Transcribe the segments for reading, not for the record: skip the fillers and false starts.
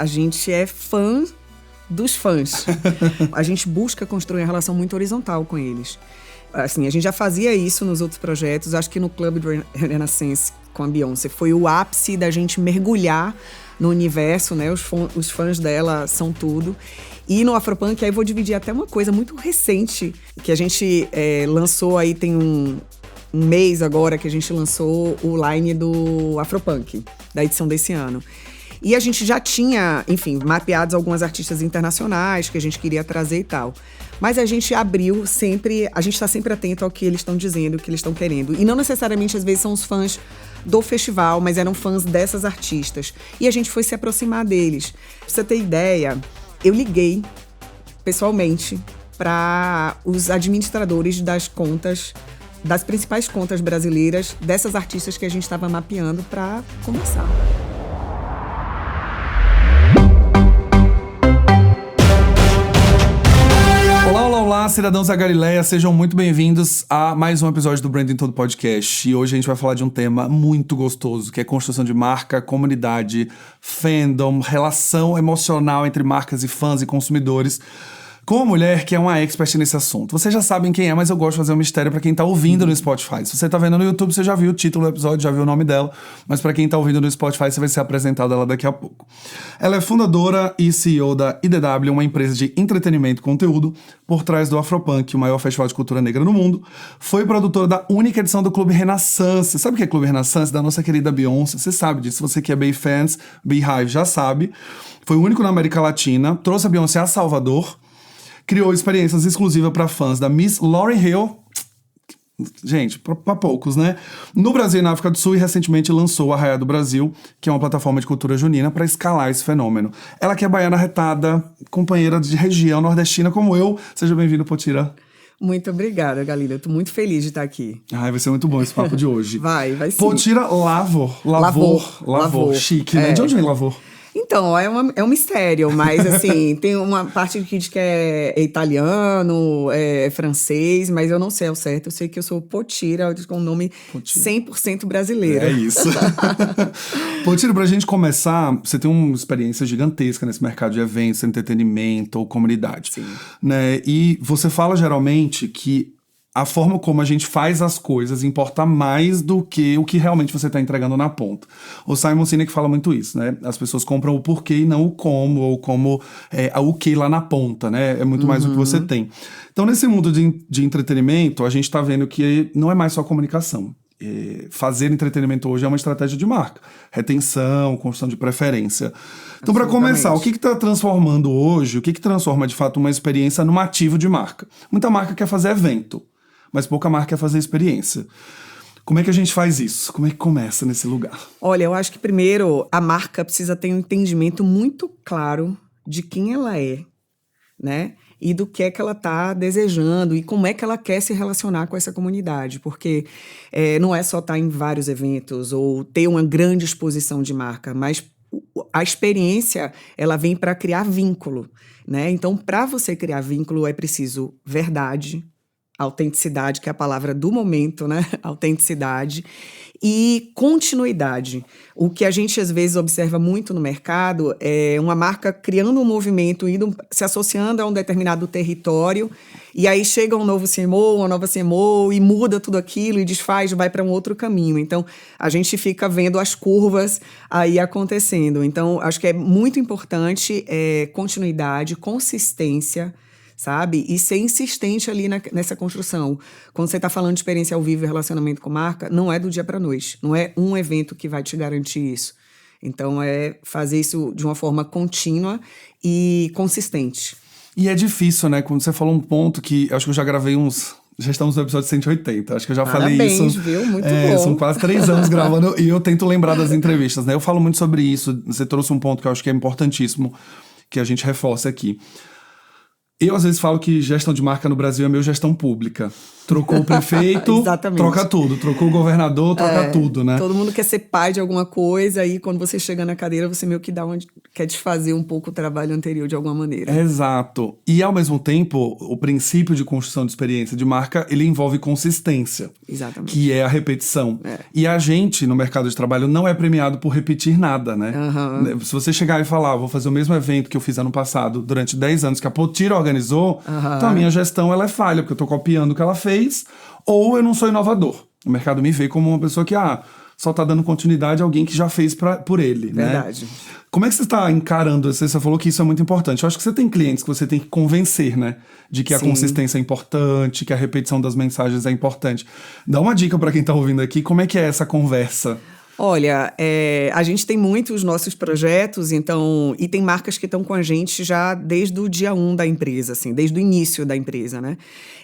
A gente é fã dos fãs. A gente busca construir uma relação muito horizontal com eles. Assim, a gente já fazia isso nos outros projetos. Acho que no Club Renaissance com a Beyoncé foi o ápice da gente mergulhar no universo, né? Os fãs dela são tudo. E no Afropunk, aí vou dividir até uma coisa muito recente, que a gente lançou aí, tem um mês agora que a gente lançou o line do Afropunk, da edição desse ano. E a gente já tinha, enfim, mapeados algumas artistas internacionais que a gente queria trazer e tal. Mas a gente abriu sempre, a gente está sempre atento ao que eles estão dizendo, o que eles estão querendo. E não necessariamente, às vezes, são os fãs do festival, mas eram fãs dessas artistas. E a gente foi se aproximar deles. Pra você ter ideia, eu liguei pessoalmente para os administradores das contas, das principais contas brasileiras, dessas artistas que a gente estava mapeando para conversar. Olá, cidadãos da Galileia, sejam muito bem-vindos a mais um episódio do Branding Todo Podcast. E hoje a gente vai falar de um tema muito gostoso, que é construção de marca, comunidade, fandom, relação emocional entre marcas e fãs e consumidores, com uma mulher que é uma expert nesse assunto. Vocês já sabem quem é, mas eu gosto de fazer um mistério pra quem tá ouvindo no Spotify. Se você tá vendo no YouTube, você já viu o título do episódio, já viu o nome dela, mas pra quem tá ouvindo no Spotify, você vai ser apresentado ela daqui a pouco. Ela é fundadora e CEO da IDW, uma empresa de entretenimento e conteúdo por trás do Afropunk, o maior festival de cultura negra no mundo. Foi produtora da única edição do Clube Renaissance. Sabe o que é Clube Renaissance? Da nossa querida Beyoncé. Você sabe disso. Você que é Bey-Fans, Beehive já sabe. Foi o único na América Latina. Trouxe a Beyoncé a Salvador. Criou experiências exclusivas para fãs da Miss Lauryn Hill. Gente, para poucos, né? No Brasil e na África do Sul, e recentemente lançou a Arraiá do Brasil, que é uma plataforma de cultura junina para escalar esse fenômeno. Ela que é baiana retada, companheira de região nordestina como eu. Seja bem-vindo, Potira. Muito obrigada, Galila. Eu tô muito feliz de estar aqui. Ai, vai ser muito bom esse papo de hoje. Vai sim. Potira Lavor. Chique, né? De onde vem Lavor? Então, é um mistério, mas assim, tem uma parte que diz que é italiano, é francês, mas eu não sei ao certo. Eu sei que eu sou Potira, com um nome 100% brasileiro. É isso. Potira, pra gente começar, você tem uma experiência gigantesca nesse mercado de eventos, entretenimento ou comunidade. Sim. Né? E você fala geralmente que a forma como a gente faz as coisas importa mais do que o que realmente você está entregando na ponta. O Simon Sinek fala muito isso, né? As pessoas compram o porquê e não o como, ou como o que lá na ponta, né? É muito mais o que você tem. Então, nesse mundo de entretenimento, a gente está vendo que não é mais só comunicação. Fazer entretenimento hoje é uma estratégia de marca. Retenção, construção de preferência. Então, para começar, o que está transformando hoje, o que transforma, de fato, uma experiência num ativo de marca? Muita marca quer fazer evento, mas pouca marca quer fazer experiência. Como é que a gente faz isso? Como é que começa nesse lugar? Olha, eu acho que primeiro a marca precisa ter um entendimento muito claro de quem ela é, né? E do que é que ela está desejando e como é que ela quer se relacionar com essa comunidade. Porque não é só estar em vários eventos ou ter uma grande exposição de marca, mas a experiência, ela vem para criar vínculo, né? Então, para você criar vínculo, é preciso verdade, autenticidade, que é a palavra do momento, né? Autenticidade e continuidade. O que a gente, às vezes, observa muito no mercado é uma marca criando um movimento, se associando a um determinado território, e aí chega um novo CMO, uma nova CMO, e muda tudo aquilo, e desfaz, vai para um outro caminho. Então, a gente fica vendo as curvas aí acontecendo. Então, acho que é muito importante continuidade, consistência, sabe? E ser insistente ali nessa construção. Quando você está falando de experiência ao vivo e relacionamento com marca, não é do dia para a noite. Não é um evento que vai te garantir isso. Então, é fazer isso de uma forma contínua e consistente. E é difícil, né? Quando você falou um ponto que acho que eu já gravei já estamos no episódio 180. Acho que eu já falei isso. Viu? Muito bom. São quase 3 anos gravando e eu tento lembrar das entrevistas, né? Eu falo muito sobre isso. Você trouxe um ponto que eu acho que é importantíssimo, que a gente reforça aqui. Eu, às vezes, falo que gestão de marca no Brasil é meio gestão pública. Trocou o prefeito, troca tudo. Trocou o governador, troca tudo, né? Todo mundo quer ser pai de alguma coisa e quando você chega na cadeira, você meio que quer desfazer um pouco o trabalho anterior de alguma maneira. Exato. E, ao mesmo tempo, o princípio de construção de experiência de marca, ele envolve consistência. Exatamente. Que é a repetição. E a gente, no mercado de trabalho, não é premiado por repetir nada, né? Se você chegar e falar, vou fazer o mesmo evento que eu fiz ano passado, durante 10 anos, que a Potira organizou, então a minha gestão ela é falha, porque eu tô copiando o que ela fez, ou eu não sou inovador. O mercado me vê como uma pessoa que, só tá dando continuidade a alguém que já fez por ele, Verdade. né? Como é que você está encarando? Você falou que isso é muito importante. Eu acho que você tem clientes que você tem que convencer, né? De que a consistência é importante, que a repetição das mensagens é importante. Dá uma dica para quem tá ouvindo aqui, como é que é essa conversa? Olha, a gente tem muitos nossos projetos, então, e tem marcas que estão com a gente já desde o dia 1 da empresa, assim, desde o início da empresa, né?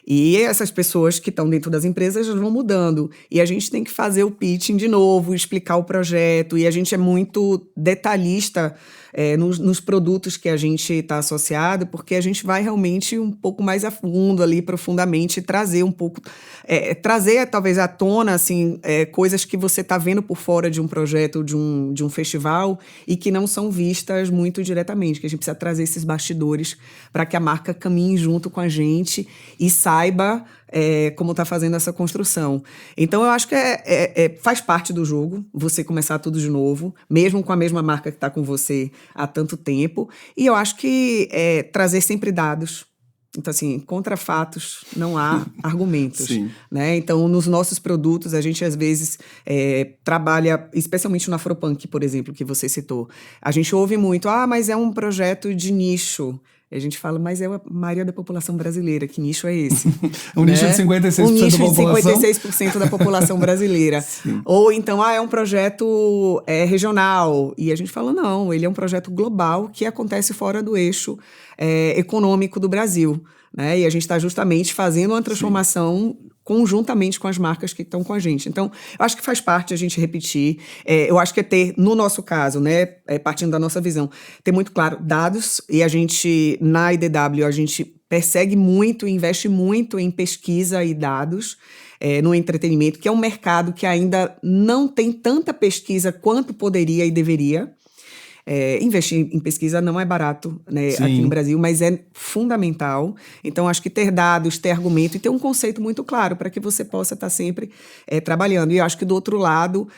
E essas pessoas que estão dentro das empresas vão mudando. E a gente tem que fazer o pitching de novo, explicar o projeto, e a gente é muito detalhista nos produtos que a gente está associado, porque a gente vai realmente um pouco mais a fundo ali, profundamente, trazer um pouco, trazer talvez à tona, assim, coisas que você está vendo por fora de um projeto, de um festival, e que não são vistas muito diretamente, que a gente precisa trazer esses bastidores para que a marca caminhe junto com a gente e saiba como está fazendo essa construção. Então, eu acho que faz parte do jogo você começar tudo de novo, mesmo com a mesma marca que está com você há tanto tempo. E eu acho que trazer sempre dados. Então, assim, contra fatos não há argumentos. Sim. Né? Então, nos nossos produtos, a gente às vezes trabalha, especialmente no Afropunk, por exemplo, que você citou. A gente ouve muito, mas é um projeto de nicho. A gente fala, mas é a maioria da população brasileira, que nicho é esse? Nicho de 56% da população? Nicho de 56% da população brasileira. Sim. Ou então, é um projeto regional. E a gente fala, não, ele é um projeto global que acontece fora do eixo econômico do Brasil. Né? E a gente está justamente fazendo uma transformação conjuntamente com as marcas que estão com a gente. Então, eu acho que faz parte a gente repetir. Eu acho que ter, no nosso caso, né, partindo da nossa visão, ter muito claro dados, e a gente, na IDW, a gente persegue muito, investe muito em pesquisa e dados no entretenimento, que é um mercado que ainda não tem tanta pesquisa quanto poderia e deveria. Investir em pesquisa não é barato, né, aqui no Brasil, mas é fundamental. Então, acho que ter dados, ter argumento e ter um conceito muito claro para que você possa estar sempre trabalhando. E eu acho que, do outro lado,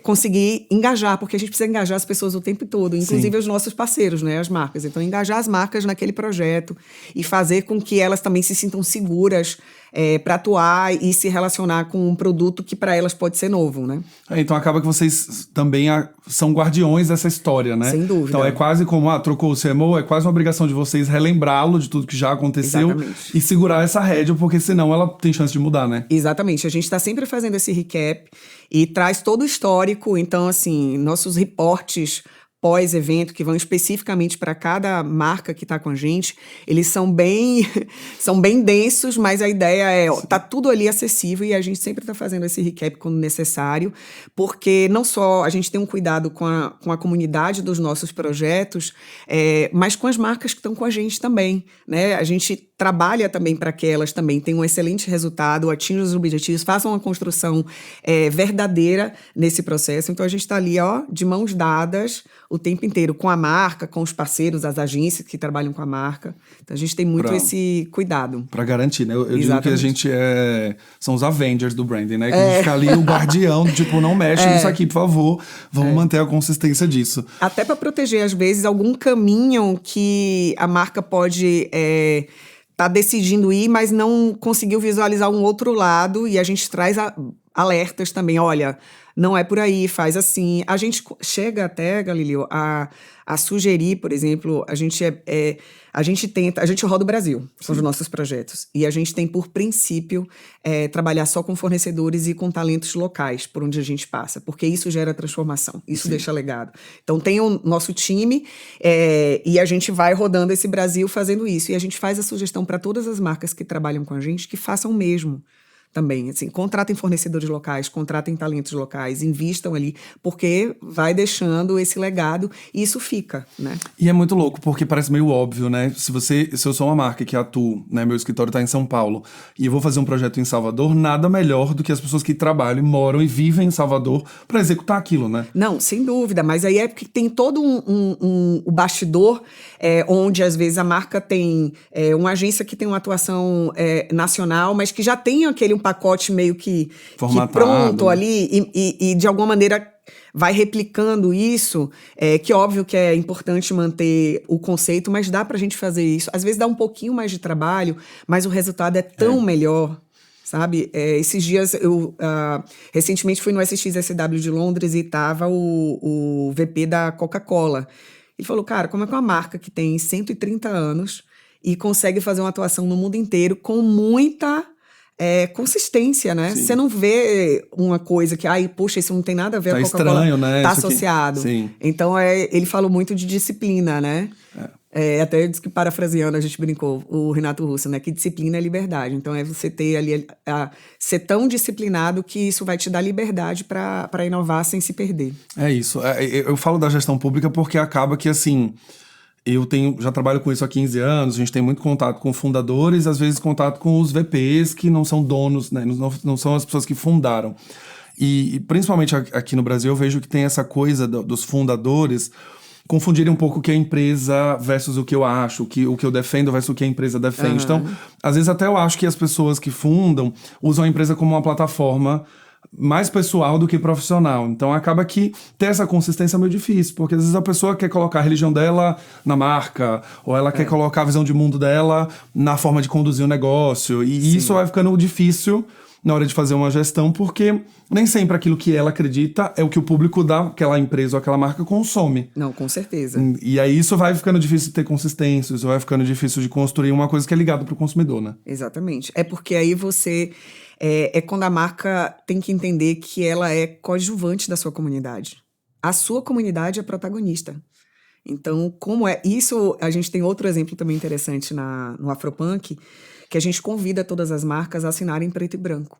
conseguir engajar, porque a gente precisa engajar as pessoas o tempo todo, inclusive os nossos parceiros, né, as marcas. Então, engajar as marcas naquele projeto e fazer com que elas também se sintam seguras para atuar e se relacionar com um produto que para elas pode ser novo, né? Então acaba que vocês também são guardiões dessa história, né? Sem dúvida. Então é quase como, trocou o CMO, é quase uma obrigação de vocês relembrá-lo de tudo que já aconteceu. Exatamente. E segurar essa rédea, porque senão ela tem chance de mudar, né? Exatamente. A gente está sempre fazendo esse recap e traz todo o histórico. Então, assim, nossos reportes pós-evento, que vão especificamente para cada marca que está com a gente, eles são bem densos, mas a ideia tá tudo ali acessível e a gente sempre está fazendo esse recap quando necessário, porque não só a gente tem um cuidado com a comunidade dos nossos projetos, mas com as marcas que estão com a gente também, né? A gente trabalha também para que elas também tenham um excelente resultado, atinjam os objetivos, façam uma construção verdadeira nesse processo. Então, a gente está ali, de mãos dadas o tempo inteiro, com a marca, com os parceiros, as agências que trabalham com a marca. Então, a gente tem muito esse cuidado. Para garantir, né? Eu digo que a gente são os Avengers do branding, né? Que a gente fica ali o guardião, tipo, não mexe nisso aqui, por favor. Vamos manter a consistência disso. Até para proteger, às vezes, algum caminho que a marca pode tá decidindo ir, mas não conseguiu visualizar um outro lado, e a gente traz alertas também, olha, não é por aí, faz assim. A gente chega até, Galileu, a sugerir, por exemplo, a gente roda o Brasil, são os nossos projetos, e a gente tem por princípio trabalhar só com fornecedores e com talentos locais, por onde a gente passa, porque isso gera transformação, isso deixa legado. Então tem o nosso time e a gente vai rodando esse Brasil fazendo isso, e a gente faz a sugestão para todas as marcas que trabalham com a gente que façam o mesmo. também, assim, contratem fornecedores locais, contratem talentos locais, invistam ali, porque vai deixando esse legado e isso fica, né? E é muito louco, porque parece meio óbvio, né? Se eu sou uma marca que atuo, né? Meu escritório tá em São Paulo, e eu vou fazer um projeto em Salvador, nada melhor do que as pessoas que trabalham, moram e vivem em Salvador para executar aquilo, né? Não, sem dúvida, mas aí é porque tem todo o bastidor, onde às vezes a marca tem uma agência que tem uma atuação nacional, mas que já tem um pacote meio que Formatado, pronto né? ali e de alguma maneira vai replicando isso, que óbvio que é importante manter o conceito, mas dá pra gente fazer isso. Às vezes dá um pouquinho mais de trabalho, mas o resultado é tão melhor. Sabe? Esses dias eu recentemente fui no SXSW de Londres e tava o VP da Coca-Cola. Ele falou, cara, como é que uma marca que tem 130 anos e consegue fazer uma atuação no mundo inteiro com muita consistência, né? Sim. Você não vê uma coisa que, ai, poxa, isso não tem nada a ver Tá com a Coca-Cola. estranho, né? Tá Isso aqui. associado. Sim. Então, ele falou muito de disciplina, né? Até disse que, parafraseando, a gente brincou, o Renato Russo, né? Que disciplina é liberdade. Então, é você ter ali, ser tão disciplinado que isso vai te dar liberdade para inovar sem se perder. É isso. Eu falo da gestão pública porque acaba que, assim, já trabalho com isso há 15 anos, a gente tem muito contato com fundadores, às vezes contato com os VPs que não são donos, né? Não são as pessoas que fundaram. E principalmente aqui no Brasil, eu vejo que tem essa coisa dos fundadores confundirem um pouco o que é empresa versus o que eu acho, o que eu defendo versus o que a empresa defende. Então, às vezes até eu acho que as pessoas que fundam usam a empresa como uma plataforma mais pessoal do que profissional. Então acaba que ter essa consistência é meio difícil, porque às vezes a pessoa quer colocar a religião dela na marca, ou ela quer colocar a visão de mundo dela na forma de conduzir o negócio, e isso vai ficando difícil na hora de fazer uma gestão, porque nem sempre aquilo que ela acredita é o que o público daquela empresa ou aquela marca consome. Não, com certeza. E aí isso vai ficando difícil de ter consistência, isso vai ficando difícil de construir uma coisa que é ligada pro consumidor, né? Exatamente. É porque aí você... quando a marca tem que entender que ela é coadjuvante da sua comunidade. A sua comunidade é protagonista. Então, como é... Isso, a gente tem outro exemplo também interessante no Afropunk, que a gente convida todas as marcas a assinarem preto e branco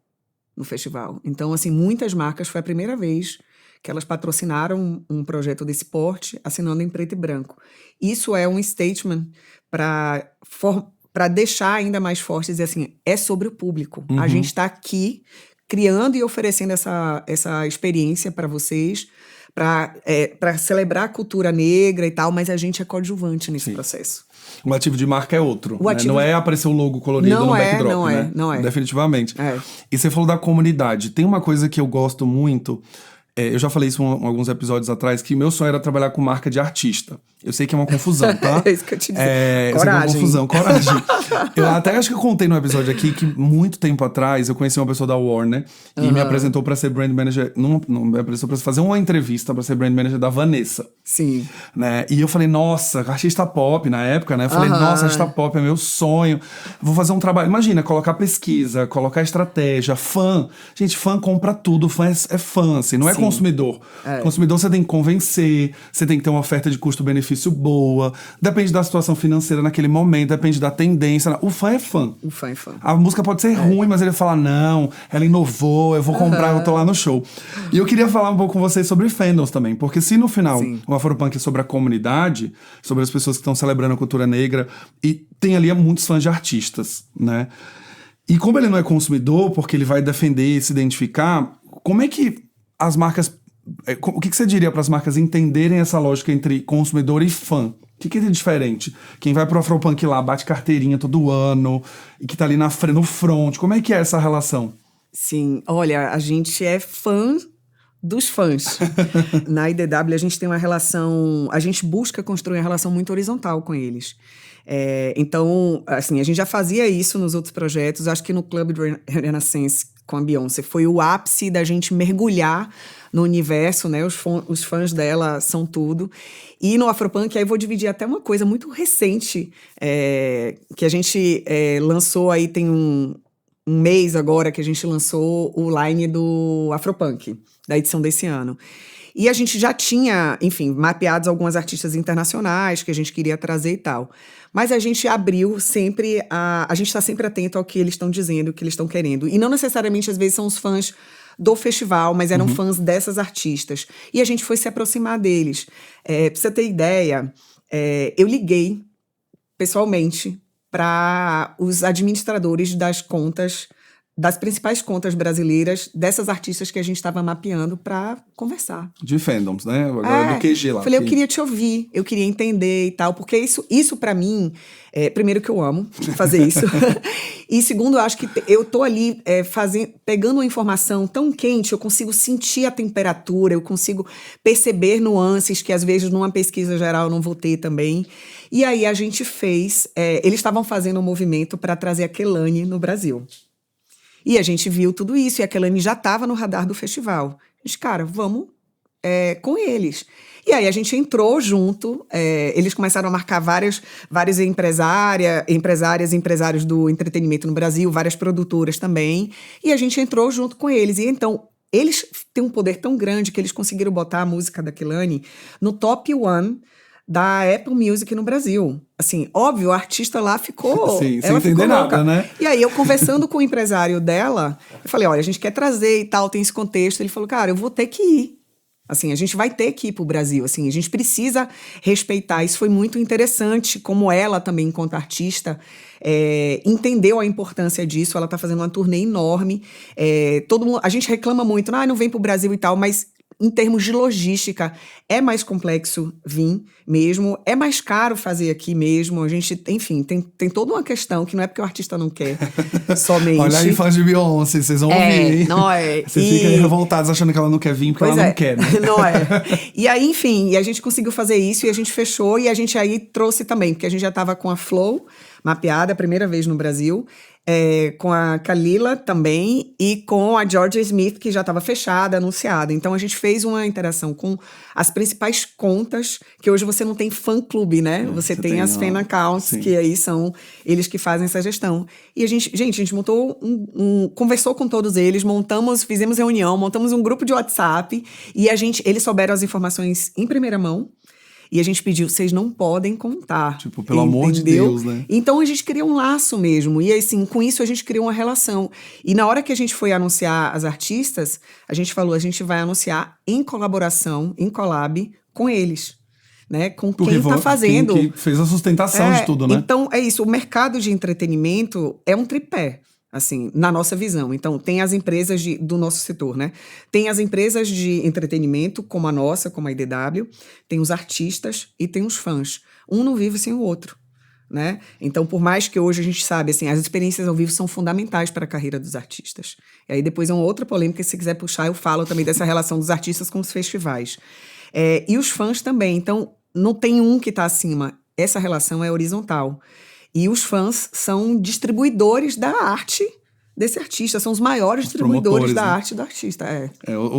no festival. Então, assim, muitas marcas, foi a primeira vez que elas patrocinaram um projeto desse porte assinando em preto e branco. Isso é um statement para deixar ainda mais forte e dizer assim, é sobre o público. A gente está aqui criando e oferecendo essa experiência para vocês, para celebrar a cultura negra e tal, mas a gente é coadjuvante nesse processo. O ativo de marca é outro, né? Não é aparecer o logo colorido no backdrop, né? Não é. Definitivamente. E você falou da comunidade. Tem uma coisa que eu gosto muito... eu já falei isso em alguns episódios atrás, que meu sonho era trabalhar com marca de artista. Eu sei que é uma confusão, tá? É isso que eu te disse. Coragem. É uma confusão, coragem. Eu até acho que eu contei no episódio aqui que muito tempo atrás eu conheci uma pessoa da Warner e me apresentou pra ser brand manager, não me apresentou pra fazer uma entrevista pra ser brand manager da Vanessa. Sim. Né? E eu falei, nossa, artista pop na época, né? Eu falei, nossa, artista pop é meu sonho. Vou fazer um trabalho. Imagina, colocar pesquisa, colocar estratégia, fã. Gente, fã compra tudo, fã é fã, assim, não é consumidor. Consumidor você tem que convencer, você tem que ter uma oferta de custo-benefício boa, depende da situação financeira naquele momento, depende da tendência. O fã é fã. O fã é fã. A música pode ser ruim, mas ele fala, não, ela inovou, eu vou comprar, eu tô lá no show. E eu queria falar um pouco com vocês sobre fandoms também, porque se no final o Afropunk é sobre a comunidade, sobre as pessoas que estão celebrando a cultura negra, e tem ali muitos fãs de artistas, né? E como ele não é consumidor, porque ele vai defender e se identificar, como é que as marcas... O que você diria para as marcas entenderem essa lógica entre consumidor e fã? O que é diferente? Quem vai pro Afropunk lá, bate carteirinha todo ano, e que tá ali no front, como é que é essa relação? Sim, olha, a gente é fã dos fãs. Na IDW a gente tem uma relação... A gente busca construir uma relação muito horizontal com eles. Então, assim, a gente já fazia isso nos outros projetos. Acho que no Club Renaissance com a Beyoncé foi o ápice da gente mergulhar no universo, né? Os fãs dela são tudo. E no Afropunk, aí vou dividir até uma coisa muito recente, que a gente lançou aí tem um mês agora que a gente lançou o line do Afropunk, da edição desse ano. E a gente já tinha, enfim, mapeados algumas artistas internacionais que a gente queria trazer e tal. Mas a gente abriu sempre, a gente está sempre atento ao que eles estão dizendo, o que eles estão querendo. E não necessariamente, às vezes, são os fãs do festival, mas eram fãs dessas artistas. E a gente foi se aproximar deles. Pra você ter ideia, eu liguei pessoalmente para os administradores das contas, das principais contas brasileiras, dessas artistas que a gente estava mapeando para conversar. De fandoms, né? Agora do QG lá. Falei, eu queria te ouvir, eu queria entender e tal, porque isso para mim, primeiro que eu amo fazer isso, e segundo, eu acho que eu tô ali pegando uma informação tão quente, eu consigo sentir a temperatura, eu consigo perceber nuances que às vezes numa pesquisa geral eu não vou ter também. E aí a gente fez, eles estavam fazendo um movimento para trazer a Kehlani no Brasil. E a gente viu tudo isso, e a Kehlani já estava no radar do festival. A gente, cara, vamos com eles. E aí a gente entrou junto, eles começaram a marcar várias empresários do entretenimento no Brasil, várias produtoras também, e a gente entrou junto com eles. E então, eles têm um poder tão grande que eles conseguiram botar a música da Kehlani no top 1 da Apple Music no Brasil. Assim, óbvio, a artista lá ficou... Sim, sem entender nada, né? E aí, eu conversando com o empresário dela, eu falei, olha, a gente quer trazer e tal, tem esse contexto. Ele falou, cara, eu vou ter que ir. Assim, a gente vai ter que ir pro Brasil, assim, a gente precisa respeitar. Isso foi muito interessante, como ela também, enquanto artista, entendeu a importância disso. Ela tá fazendo uma turnê enorme. Todo mundo, a gente reclama muito, não vem pro Brasil e tal, mas em termos de logística, é mais complexo vir mesmo, é mais caro fazer aqui mesmo. A gente, enfim, tem toda uma questão que não é porque o artista não quer somente. Olha aí, fãs de Beyoncé, vocês vão ouvir, hein? Não Vocês ficam aí revoltados achando que ela não quer vir porque ela não quer, né? Não é. E aí, enfim, a gente conseguiu fazer isso e a gente fechou e a gente aí trouxe também, porque a gente já estava com a Flow mapeada, a primeira vez no Brasil, com a Kalila também e com a Georgia Smith, que já estava fechada, anunciada. Então, a gente fez uma interação com as principais contas, que hoje você não tem fã-clube, né? Você tem as fan accounts, sim, que aí são eles que fazem essa gestão. E a gente montou conversou com todos eles, fizemos reunião, montamos um grupo de WhatsApp e eles souberam as informações em primeira mão. E a gente pediu, vocês não podem contar. Tipo, pelo amor de Deus, né? Então, a gente criou um laço mesmo. E, assim, com isso, a gente criou uma relação. E na hora que a gente foi anunciar as artistas, a gente falou, a gente vai anunciar em colaboração, em collab, com eles. Né? Com quem tá fazendo. Quem que fez a sustentação de tudo, né? Então, é isso. O mercado de entretenimento é um tripé. Assim, na nossa visão. Então, tem as empresas do nosso setor, né? Tem as empresas de entretenimento, como a nossa, como a IDW, tem os artistas e tem os fãs. Um não vive sem o outro, né? Então, por mais que hoje a gente sabe, assim, as experiências ao vivo são fundamentais para a carreira dos artistas. E aí depois é uma outra polêmica, se quiser puxar, eu falo também dessa relação dos artistas com os festivais. E os fãs também. Então, não tem um que está acima. Essa relação é horizontal. E os fãs são distribuidores da arte desse artista, são os maiores distribuidores da arte do artista.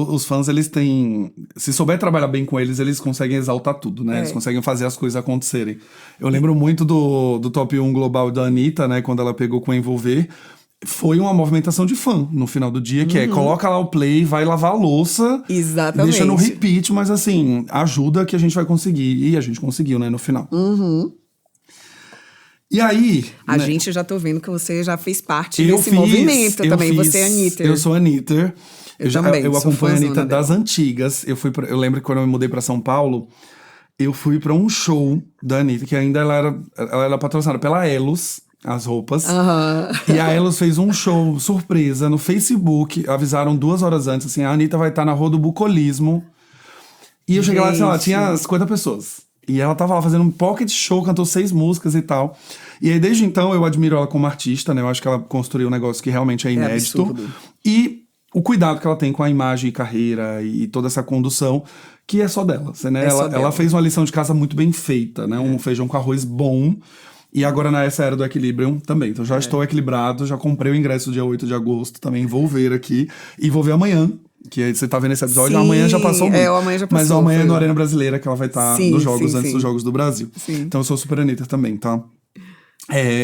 Os fãs, eles têm... Se souber trabalhar bem com eles, eles conseguem exaltar tudo, né? Eles conseguem fazer as coisas acontecerem. Eu lembro muito do Top 1 Global da Anitta, né? Quando ela pegou com Envolver. Foi uma movimentação de fã no final do dia, que coloca lá o play, vai lavar a louça. Exatamente. Deixa no repeat, mas assim, ajuda que a gente vai conseguir. E a gente conseguiu, né? No final. E aí... A gente já tô vendo que você já fez parte desse movimento também. Você é Anitta. Eu sou Anitta. Também. Eu acompanho a Anitta das antigas. Eu lembro que quando eu me mudei pra São Paulo, eu fui pra um show da Anitta, que ainda ela era patrocinada pela Elos, as roupas. E a Elos fez um show surpresa no Facebook. Avisaram 2 horas antes, assim, a Anitta vai estar na Rua do Bucolismo. E eu cheguei lá, assim, tinha 50 pessoas. E ela tava lá fazendo um pocket show, cantou 6 músicas e tal. E aí, desde então, eu admiro ela como artista, né? Eu acho que ela construiu um negócio que realmente é inédito. Absurdo. E o cuidado que ela tem com a imagem e carreira e toda essa condução, que é só dela, né? Ela fez uma lição de casa muito bem feita, né? Um feijão com arroz bom. E agora, nessa era do Equilibrium, também. Então, já estou equilibrado, já comprei o ingresso dia 8 de agosto, também vou ver aqui. E vou ver amanhã. Que você tá vendo esse episódio, amanhã já passou muito. Amanhã já passou. Mas amanhã é no Arena Brasileira, que ela vai estar nos jogos, antes dos Jogos do Brasil. Então eu sou super Anitta também, tá?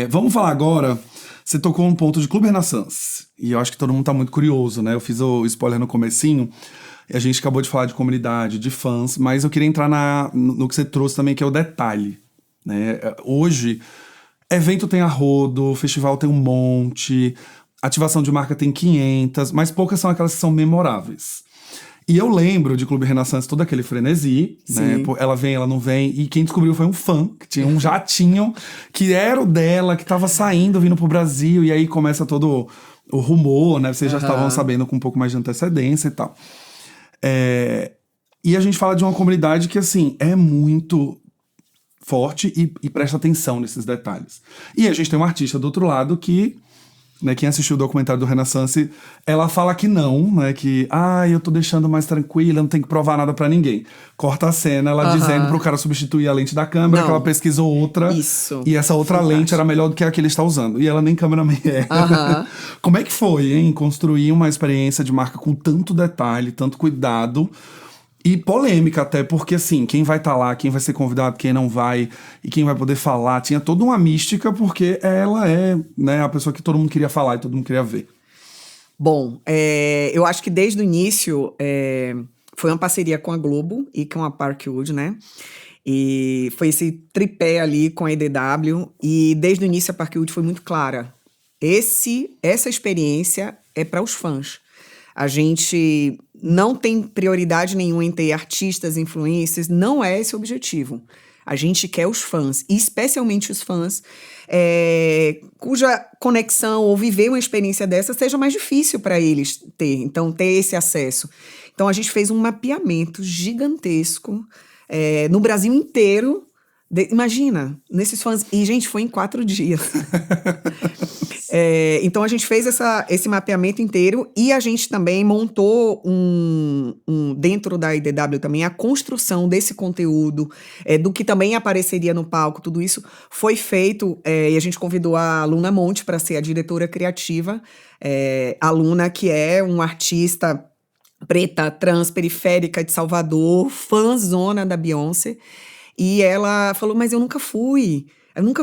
Vamos falar agora, você tocou um ponto de Clube Renaissance. E eu acho que todo mundo tá muito curioso, né? Eu fiz o spoiler no comecinho. A gente acabou de falar de comunidade, de fãs, mas eu queria entrar no que você trouxe também, que é o detalhe, né? Hoje, evento tem a rodo, festival tem um monte, ativação de marca tem 500, mas poucas são aquelas que são memoráveis. E eu lembro de Clube Renaissance, todo aquele frenesi, né? Ela vem, ela não vem. E quem descobriu foi um fã, que tinha um jatinho, que era o dela, que tava saindo, vindo pro Brasil. E aí começa todo o rumor, né? Vocês já estavam sabendo com um pouco mais de antecedência e tal. E a gente fala de uma comunidade que, assim, é muito forte e presta atenção nesses detalhes. E a gente tem um artista do outro lado que... Né, quem assistiu o documentário do Renaissance, ela fala que não, né? Que, eu tô deixando mais tranquila, não tem que provar nada pra ninguém. Corta a cena, ela dizendo pro cara substituir a lente da câmera, que ela pesquisou outra. Isso. E essa outra lente era melhor do que a que ele está usando. E ela nem cameraman é. Como é que foi, hein? Construir uma experiência de marca com tanto detalhe, tanto cuidado... E polêmica até, porque assim, quem vai estar lá, quem vai ser convidado, quem não vai, e quem vai poder falar, tinha toda uma mística, porque ela é, né, a pessoa que todo mundo queria falar e todo mundo queria ver. Bom, eu acho que desde o início foi uma parceria com a Globo e com a Parkwood, né? E foi esse tripé ali com a EDW, e desde o início a Parkwood foi muito clara. Essa experiência é para os fãs. A gente não tem prioridade nenhuma em ter artistas, influencers, não é esse o objetivo. A gente quer os fãs, e especialmente os fãs cuja conexão ou viver uma experiência dessa seja mais difícil para eles ter esse acesso. Então a gente fez um mapeamento gigantesco no Brasil inteiro. Imagina, nesses fãs... E, gente, foi em 4 dias. Então, a gente fez esse mapeamento inteiro e a gente também montou dentro da IDW também, a construção desse conteúdo, do que também apareceria no palco, tudo isso foi feito, e a gente convidou a Luna Monte para ser a diretora criativa. A Luna, que é uma artista preta, trans, periférica de Salvador, fãzona da Beyoncé. E ela falou, mas eu nunca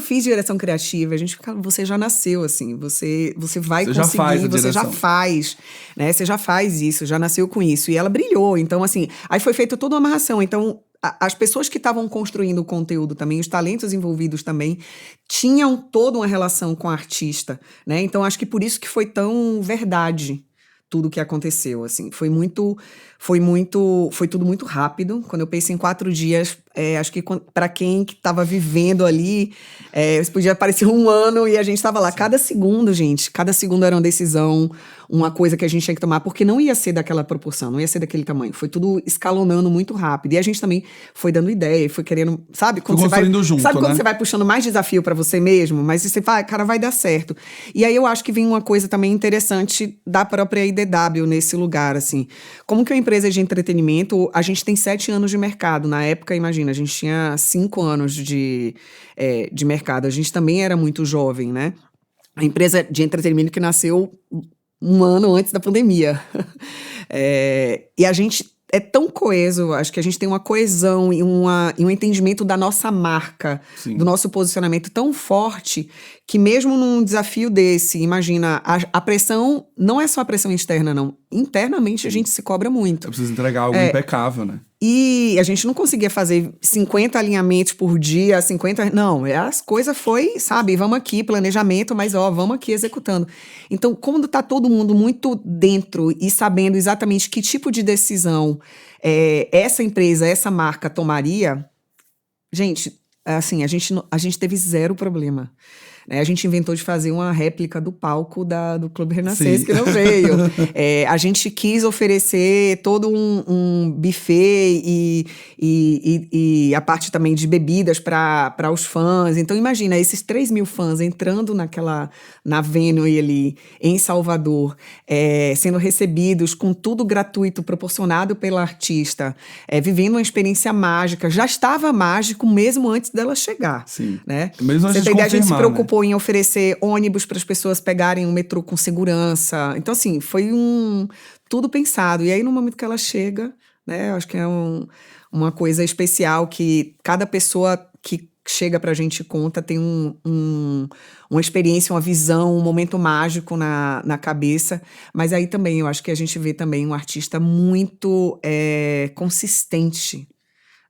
fiz direção criativa. A gente fica, você já nasceu, assim, você vai conseguir, você já faz, né? Você já faz isso, já nasceu com isso. E ela brilhou, então assim, aí foi feita toda uma amarração. Então, as pessoas que estavam construindo o conteúdo também, os talentos envolvidos também, tinham toda uma relação com a artista, né? Então, acho que por isso que foi tão verdade tudo que aconteceu, assim. Foi tudo muito rápido. Quando eu penso em 4 dias, acho que para quem que estava vivendo ali, podia parecer um ano e a gente estava lá. Cada segundo era uma decisão, uma coisa que a gente tinha que tomar, porque não ia ser daquela proporção, não ia ser daquele tamanho. Foi tudo escalonando muito rápido. E a gente também foi dando ideia, foi querendo, sabe? Quando você vai puxando mais desafio para você mesmo, mas você fala, cara, vai dar certo. E aí eu acho que vem uma coisa também interessante da própria IDW nesse lugar, assim. Como que uma empresa de entretenimento, a gente tem 7 anos de mercado. Na época, imagina, a gente tinha 5 anos de mercado. A gente também era muito jovem, né? A empresa de entretenimento que nasceu 1 ano antes da pandemia. E a gente é tão coeso, acho que a gente tem uma coesão e um entendimento da nossa marca, Sim. do nosso posicionamento tão forte, que mesmo num desafio desse, imagina, a pressão não é só a pressão externa, não. Internamente, a gente se cobra muito. Eu preciso entregar algo impecável, né? E a gente não conseguia fazer 50 alinhamentos por dia, 50... Não, as coisas foi, sabe, vamos aqui, planejamento, mas vamos aqui executando. Então, quando tá todo mundo muito dentro e sabendo exatamente que tipo de decisão essa empresa, essa marca tomaria, gente, assim, a gente teve 0 problema. A gente inventou de fazer uma réplica do palco do Clube Renaissance, que não veio. A gente quis oferecer todo um buffet e a parte também de bebidas para os fãs. Então, imagina, esses 3.000 fãs entrando na Venue ali, em Salvador, sendo recebidos com tudo gratuito, proporcionado pela artista, vivendo uma experiência mágica. Já estava mágico mesmo antes dela chegar. Sim. Né? Mesmo antes de confirmar, a gente se preocupou em oferecer ônibus para as pessoas pegarem o metrô com segurança. Então, assim, foi tudo pensado. E aí, no momento que ela chega, né, acho que é uma coisa especial que cada pessoa que chega pra gente e conta, tem uma experiência, uma visão, um momento mágico na cabeça. Mas aí também, eu acho que a gente vê também um artista muito consistente,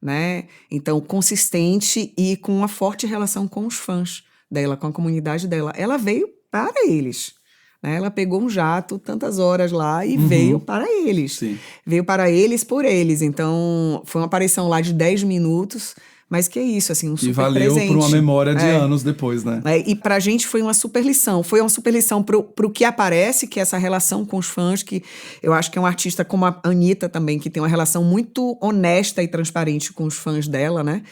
né? Então, consistente e com uma forte relação com os fãs dela, com a comunidade dela. Ela veio para eles, né? Ela pegou um jato, tantas horas lá e veio para eles. Sim. Veio para eles, por eles. Então, foi uma aparição lá de 10 minutos, mas que é isso, assim, um super presente. E valeu por uma memória de anos depois, né? E pra gente foi uma super lição. Foi uma super lição pro que aparece, que é essa relação com os fãs, que eu acho que é um artista como a Anitta também, que tem uma relação muito honesta e transparente com os fãs dela, né?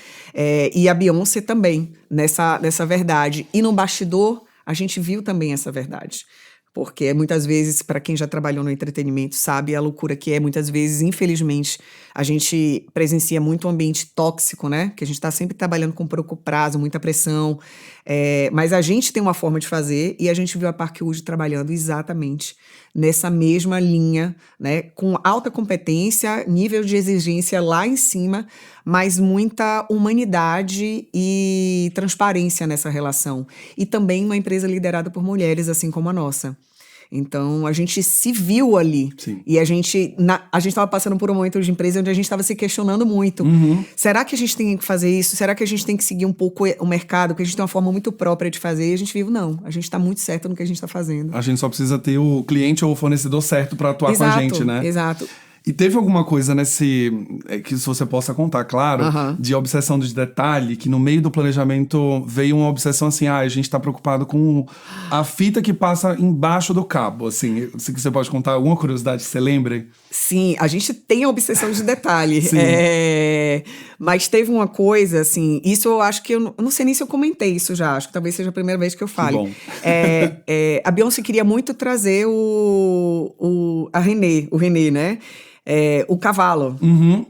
E a Beyoncé também, nessa verdade. E no bastidor, a gente viu também essa verdade. Porque muitas vezes, para quem já trabalhou no entretenimento, sabe a loucura que é. Muitas vezes, infelizmente, a gente presencia muito um ambiente tóxico, né? Que a gente está sempre trabalhando com pouco prazo, muita pressão. Mas a gente tem uma forma de fazer e a gente viu a Parkwood trabalhando exatamente nessa mesma linha, né? Com alta competência, nível de exigência lá em cima, mas muita humanidade e transparência nessa relação. E também uma empresa liderada por mulheres, assim como a nossa. Então, a gente se viu ali. Sim. E a gente estava passando por um momento de empresa onde a gente estava se questionando muito. Será que a gente tem que fazer isso? Será que a gente tem que seguir um pouco o mercado? Porque a gente tem uma forma muito própria de fazer. E a gente viu, não. A gente está muito certo no que a gente está fazendo. A gente só precisa ter o cliente ou o fornecedor certo para atuar com a gente, né? Exato. E teve alguma coisa que se você possa contar, claro, de obsessão de detalhe, que no meio do planejamento veio uma obsessão assim, a gente tá preocupado com a fita que passa embaixo do cabo, assim, se você pode contar alguma curiosidade que você lembre? Sim, a gente tem a obsessão de detalhe, mas teve uma coisa, assim, isso eu acho que, eu não sei nem se eu comentei isso já, acho que talvez seja a primeira vez que eu fale. Que bom. A Beyoncé queria muito trazer o René, né? O cavalo,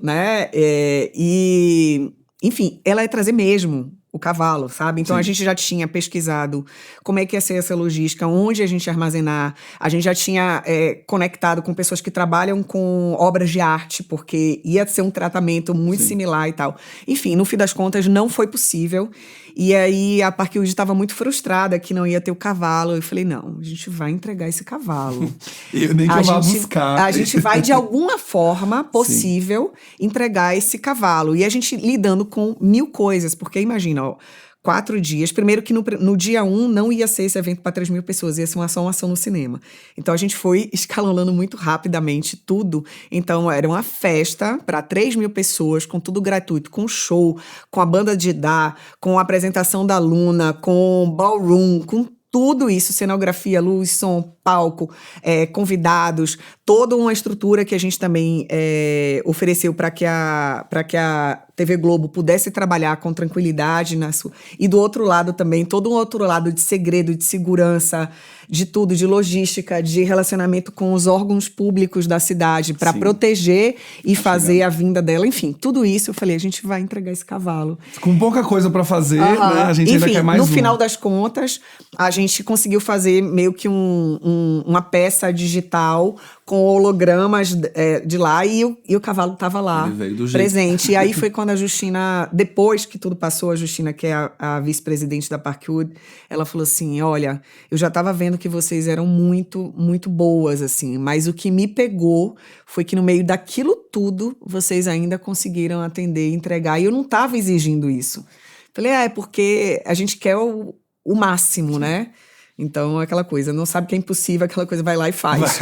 né? E, enfim, ela ia trazer mesmo o cavalo, sabe? Então, a gente já tinha pesquisado como é que ia ser essa logística, onde a gente ia armazenar. A gente já tinha conectado com pessoas que trabalham com obras de arte, porque ia ser um tratamento muito similar e tal. Enfim, no fim das contas, não foi possível. E aí, a Parkwood estava muito frustrada que não ia ter o cavalo. Eu falei, não, a gente vai entregar esse cavalo. Eu nem que eu vá buscar. A gente vai, de alguma forma possível, entregar esse cavalo. E a gente lidando com 1000 coisas, porque imagina, 4 dias. Primeiro que no dia 1 não ia ser esse evento para 3.000 pessoas, ia ser só uma ação no cinema. Então a gente foi escalonando muito rapidamente tudo. Então era uma festa para 3.000 pessoas, com tudo gratuito, com show, com a banda de Dá, com a apresentação da Luna, com ballroom, com tudo isso, cenografia, luz, som, palco, convidados, toda uma estrutura que a gente também ofereceu para que a TV Globo pudesse trabalhar com tranquilidade. E do outro lado também, todo um outro lado de segredo, de segurança, de tudo, de logística, de relacionamento com os órgãos públicos da cidade, para proteger e fazer a vinda dela. Enfim, tudo isso eu falei, a gente vai entregar esse cavalo. Com pouca coisa para fazer, né? A gente ainda quer mais no final das contas, a gente conseguiu fazer meio que uma peça digital com hologramas de lá e o cavalo estava lá, presente. E aí foi quando a Justina, depois que tudo passou, a Justina, que é a vice-presidente da Parkwood, ela falou assim, olha, eu já estava vendo que vocês eram muito, muito boas, assim, mas o que me pegou foi que no meio daquilo tudo, vocês ainda conseguiram atender e entregar, e eu não estava exigindo isso. Falei, é porque a gente quer o máximo, né? Então, aquela coisa, não sabe que é impossível, aquela coisa vai lá e faz.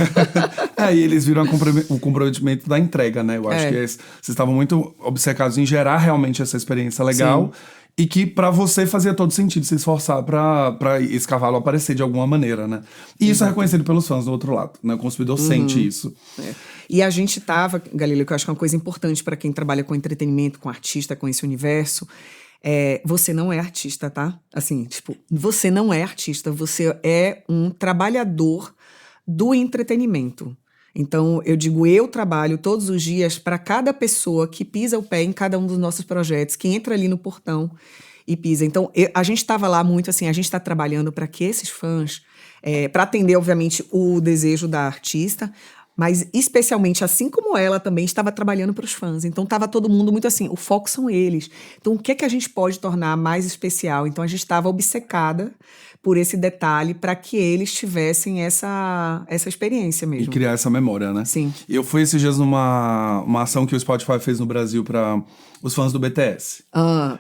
E eles viram o comprometimento da entrega, né? Eu acho que vocês estavam muito obcecados em gerar realmente essa experiência legal. Sim. E que pra você fazia todo sentido se esforçar pra esse cavalo aparecer de alguma maneira, né? E isso é reconhecido pelos fãs do outro lado, né? O consumidor sente isso. E a gente tava, Galileu, que eu acho que é uma coisa importante pra quem trabalha com entretenimento, com artista, com esse universo, você não é artista, tá? Assim, tipo, você não é artista, você é um trabalhador do entretenimento. Então, eu digo, eu trabalho todos os dias para cada pessoa que pisa o pé em cada um dos nossos projetos, que entra ali no portão e pisa. Então, a gente estava lá muito assim, a gente está trabalhando para que esses fãs, para atender, obviamente, o desejo da artista, Mas, especialmente, assim como ela também estava trabalhando para os fãs. Então, estava todo mundo muito assim, o foco são eles. Então, o que é que a gente pode tornar mais especial? Então, a gente estava obcecada por esse detalhe para que eles tivessem essa experiência E mesmo. criar essa memória, né? Sim. Eu fui esses dias numa ação que o Spotify fez no Brasil para os fãs do BTS.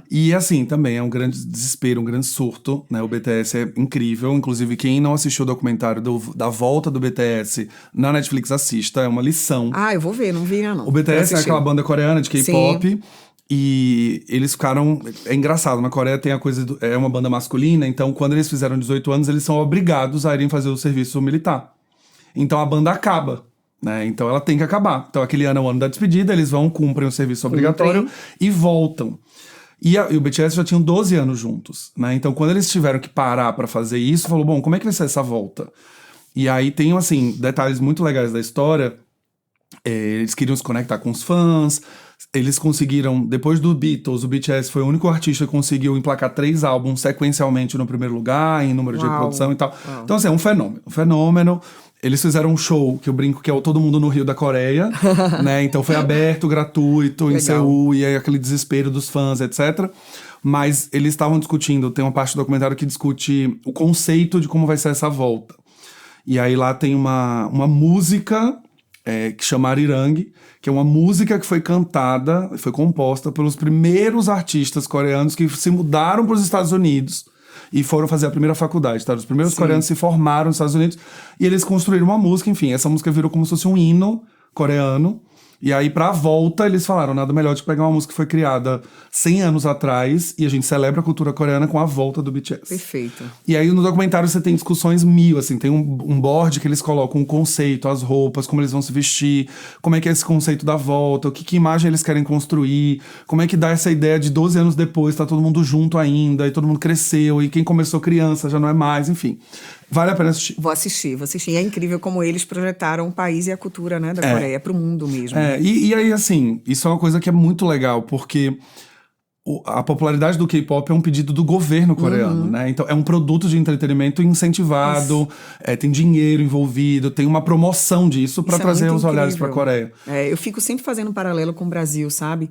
E assim, também é um grande desespero, um grande surto, né? O BTS é incrível. Inclusive, quem não assistiu o documentário da volta do BTS na Netflix, assista. É uma lição. Ah, eu vou ver, não vi não. O BTS é aquela banda coreana de K-pop. Sim. E eles ficaram... É engraçado, na Coreia tem a coisa... É uma banda masculina, então quando eles fizeram 18 anos, eles são obrigados a irem fazer o serviço militar. Então a banda acaba, né? Então ela tem que acabar. Então aquele ano é o ano da despedida, eles vão, cumprem o serviço obrigatório e voltam. E o BTS já tinham 12 anos juntos, né? Então quando eles tiveram que parar pra fazer isso, falou, bom, como é que vai ser essa volta? E aí tem, assim, detalhes muito legais da história. Eles queriam se conectar com os fãs. Eles conseguiram, depois do Beatles, o BTS foi o único artista que conseguiu emplacar 3 álbuns sequencialmente no primeiro lugar, em número de reprodução e tal. Então, assim, é um fenômeno. Eles fizeram um show, que eu brinco que é o Todo Mundo no Rio da Coreia, né? Então foi aberto, gratuito, em Seul, e aí aquele desespero dos fãs, etc. Mas eles estavam discutindo, tem uma parte do documentário que discute o conceito de como vai ser essa volta. E aí lá tem uma música... que chama Arirang, que é uma música que foi cantada, foi composta pelos primeiros artistas coreanos que se mudaram para os Estados Unidos e foram fazer a primeira faculdade, tá? Os primeiros coreanos se formaram nos Estados Unidos e eles construíram uma música, enfim, essa música virou como se fosse um hino coreano. E aí, pra volta, eles falaram, nada melhor de pegar uma música que foi criada 100 anos atrás e a gente celebra a cultura coreana com a volta do BTS. Perfeito. E aí, no documentário, você tem discussões mil, assim, tem um board que eles colocam o conceito, as roupas, como eles vão se vestir, como é que é esse conceito da volta, o que imagem eles querem construir, como é que dá essa ideia de 12 anos depois, tá todo mundo junto ainda, e todo mundo cresceu, e quem começou criança já não é mais, enfim. Vale a pena assistir. Vou assistir. E é incrível como eles projetaram o país e a cultura, né, da Coreia para o mundo mesmo. E aí, assim, isso é uma coisa que é muito legal, porque a popularidade do K-pop é um pedido do governo coreano, né? Então, é um produto de entretenimento incentivado, tem dinheiro envolvido, tem uma promoção disso para trazer os olhares para a Coreia. Eu fico sempre fazendo um paralelo com o Brasil, sabe?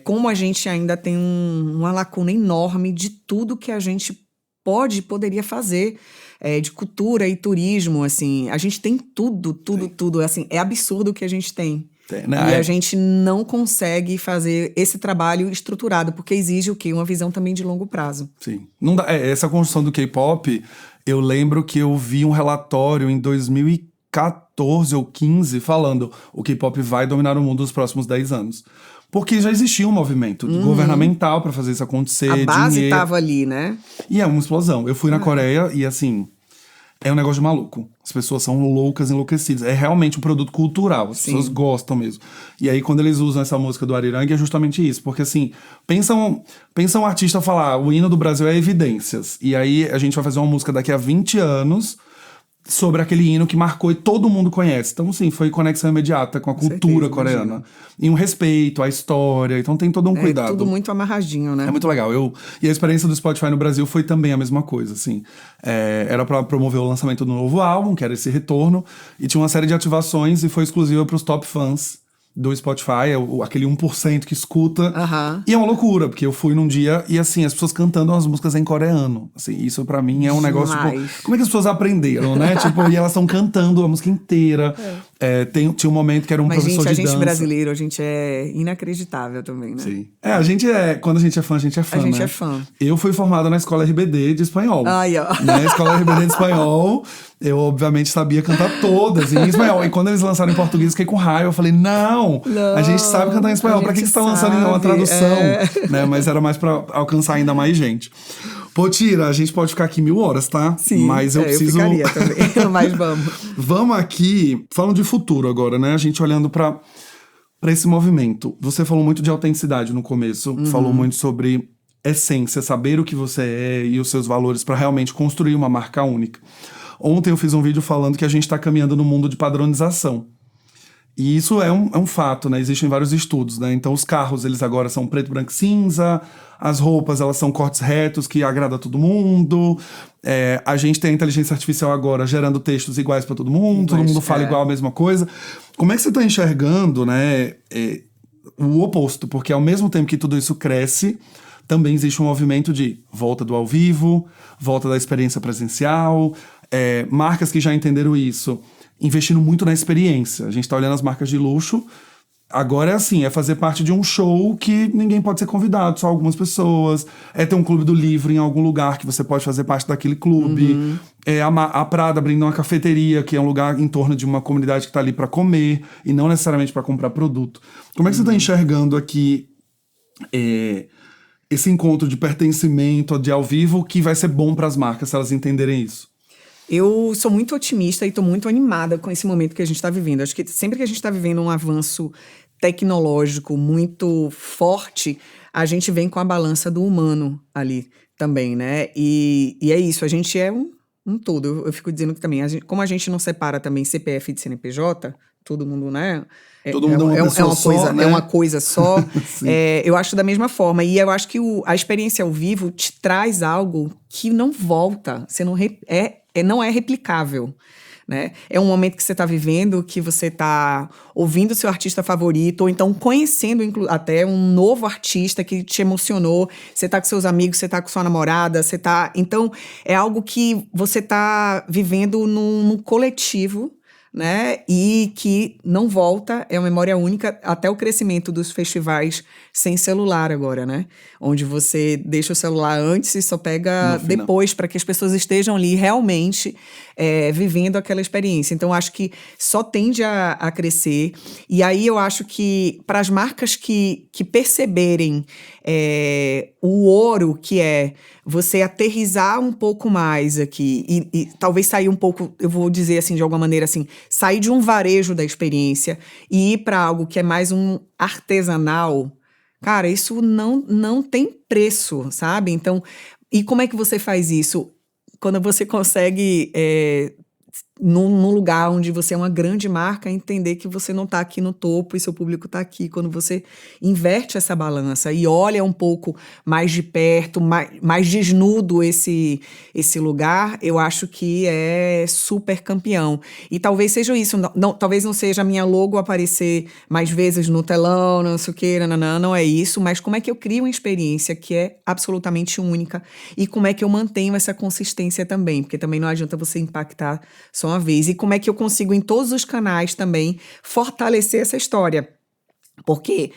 Como a gente ainda tem uma lacuna enorme de tudo que a gente poderia fazer. De cultura e turismo, assim, a gente tem tudo, assim, é absurdo o que a gente tem. E a gente não consegue fazer esse trabalho estruturado, porque exige o quê? Uma visão também de longo prazo. Sim. Não dá, essa construção do K-pop, eu lembro que eu vi um relatório em 2014 ou 15 falando o K-pop vai dominar o mundo nos próximos 10 anos. Porque já existia um movimento governamental para fazer isso acontecer. A base estava ali, né? E é uma explosão. Eu fui na Coreia e, assim, é um negócio de maluco. As pessoas são loucas, enlouquecidas. É realmente um produto cultural. As pessoas gostam mesmo. E aí, quando eles usam essa música do Arirang, é justamente isso. Porque, assim, pensa um artista falar, o hino do Brasil é Evidências. E aí, a gente vai fazer uma música daqui a 20 anos... sobre aquele hino que marcou e todo mundo conhece. Então, sim, foi conexão imediata com a cultura coreana. Imagina. E um respeito à história. Então, tem todo um cuidado. Tudo muito amarradinho, né? É muito legal. E a experiência do Spotify no Brasil foi também a mesma coisa, assim. Era pra promover o lançamento do novo álbum, que era esse retorno. E tinha uma série de ativações e foi exclusiva pros top fãs do Spotify, aquele 1% que escuta. E é uma loucura, porque eu fui num dia e, assim, as pessoas cantando as músicas em coreano. Assim, isso pra mim é um negócio, tipo, como é que as pessoas aprenderam, né? Tipo, e elas estão cantando a música inteira. Tinha um momento que era um professor de dança. Mas, gente, a gente brasileiro, a gente é inacreditável também, né? Sim. Quando a gente é fã, a gente é fã, A gente né? é fã. Eu fui formado na Escola RBD de espanhol. Ai, ó. Na Escola RBD de espanhol, eu, obviamente, sabia cantar todas em espanhol. E quando eles lançaram em português, eu fiquei com raiva. Eu falei, não, a gente sabe cantar em espanhol. Pra que você tá lançando em uma tradução? Né? Mas era mais pra alcançar ainda mais gente. Pô, Tira, a gente pode ficar aqui 1000 horas, tá? Sim, mas eu preciso... eu ficaria também, mas vamos. Vamos aqui, falando de futuro agora, né? A gente olhando pra esse movimento. Você falou muito de autenticidade no começo, falou muito sobre essência, saber o que você é e os seus valores pra realmente construir uma marca única. Ontem eu fiz um vídeo falando que a gente tá caminhando no mundo de padronização. E isso é um fato, né? Existem vários estudos, né? Então, os carros, eles agora são preto, branco e cinza. As roupas, elas são cortes retos, que agrada a todo mundo. A gente tem a inteligência artificial agora gerando textos iguais para todo mundo. Todo mundo fala igual a mesma coisa. Como é que você está enxergando, né, o oposto? Porque ao mesmo tempo que tudo isso cresce, também existe um movimento de volta do ao vivo, volta da experiência presencial. Marcas que já entenderam isso, investindo muito na experiência. A gente tá olhando as marcas de luxo, agora é assim, é fazer parte de um show que ninguém pode ser convidado, só algumas pessoas, ter um clube do livro em algum lugar que você pode fazer parte daquele clube, a Prada abrindo uma cafeteria, que é um lugar em torno de uma comunidade que tá ali para comer, e não necessariamente para comprar produto. Como é que você tá enxergando aqui esse encontro de pertencimento, de ao vivo, que vai ser bom para as marcas, se elas entenderem isso? Eu sou muito otimista e estou muito animada com esse momento que a gente está vivendo. Acho que sempre que a gente está vivendo um avanço tecnológico muito forte, a gente vem com a balança do humano ali também, né? E é isso, a gente é um todo. Eu fico dizendo que também, como a gente não separa também CPF de CNPJ, todo mundo, né? Todo mundo é uma pessoa só, né? É uma coisa só. Eu acho da mesma forma. E eu acho que a experiência ao vivo te traz algo que não volta. Você não é replicável, né? É um momento que você está vivendo, que você está ouvindo o seu artista favorito, ou então conhecendo até um novo artista que te emocionou. Você está com seus amigos, você está com sua namorada, você está... Então, é algo que você está vivendo num coletivo, né? E que não volta, é uma memória única, até o crescimento dos festivais sem celular agora, né? Onde você deixa o celular antes e só pega depois, para que as pessoas estejam ali realmente vivendo aquela experiência. Então, acho que só tende a crescer. E aí eu acho que para as marcas que perceberem o ouro que é você aterrissar um pouco mais aqui e talvez sair um pouco, eu vou dizer assim, de alguma maneira assim, sair de um varejo da experiência e ir para algo que é mais um artesanal, cara, isso não tem preço, sabe? Então, e como é que você faz isso? Quando você consegue, num lugar onde você é uma grande marca, entender que você não está aqui no topo e seu público está aqui. Quando você inverte essa balança e olha um pouco mais de perto, mais desnudo esse lugar, eu acho que é super campeão. E talvez seja isso, talvez não seja a minha logo aparecer mais vezes no telão, não sei o que, não é isso, mas como é que eu crio uma experiência que é absolutamente única e como é que eu mantenho essa consistência também, porque também não adianta você impactar só uma vez. E como é que eu consigo, em todos os canais também, fortalecer essa história? Porque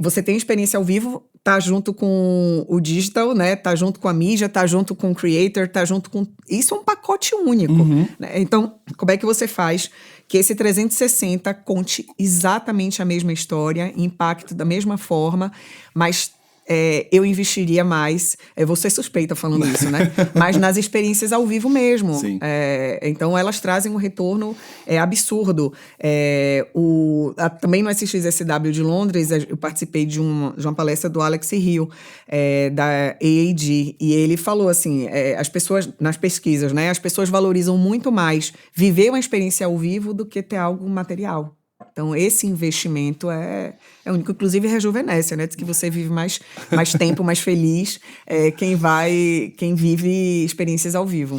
você tem experiência ao vivo, tá junto com o digital, né? Tá junto com a mídia, tá junto com o creator, tá junto com... Isso é um pacote único, né? Então, como é que você faz que esse 360 conte exatamente a mesma história, impacte da mesma forma, mas... eu investiria mais, vou ser suspeita falando isso, né? Mas nas experiências ao vivo mesmo. Então, elas trazem um retorno absurdo. Também no SXSW de Londres, eu participei de uma palestra do Alex Hill, da AAD, e ele falou assim, as pessoas, nas pesquisas, né? As pessoas valorizam muito mais viver uma experiência ao vivo do que ter algo material. Então, esse investimento é único. Inclusive, rejuvenesce, né? Diz que você vive mais tempo, mais feliz, quem vive experiências ao vivo.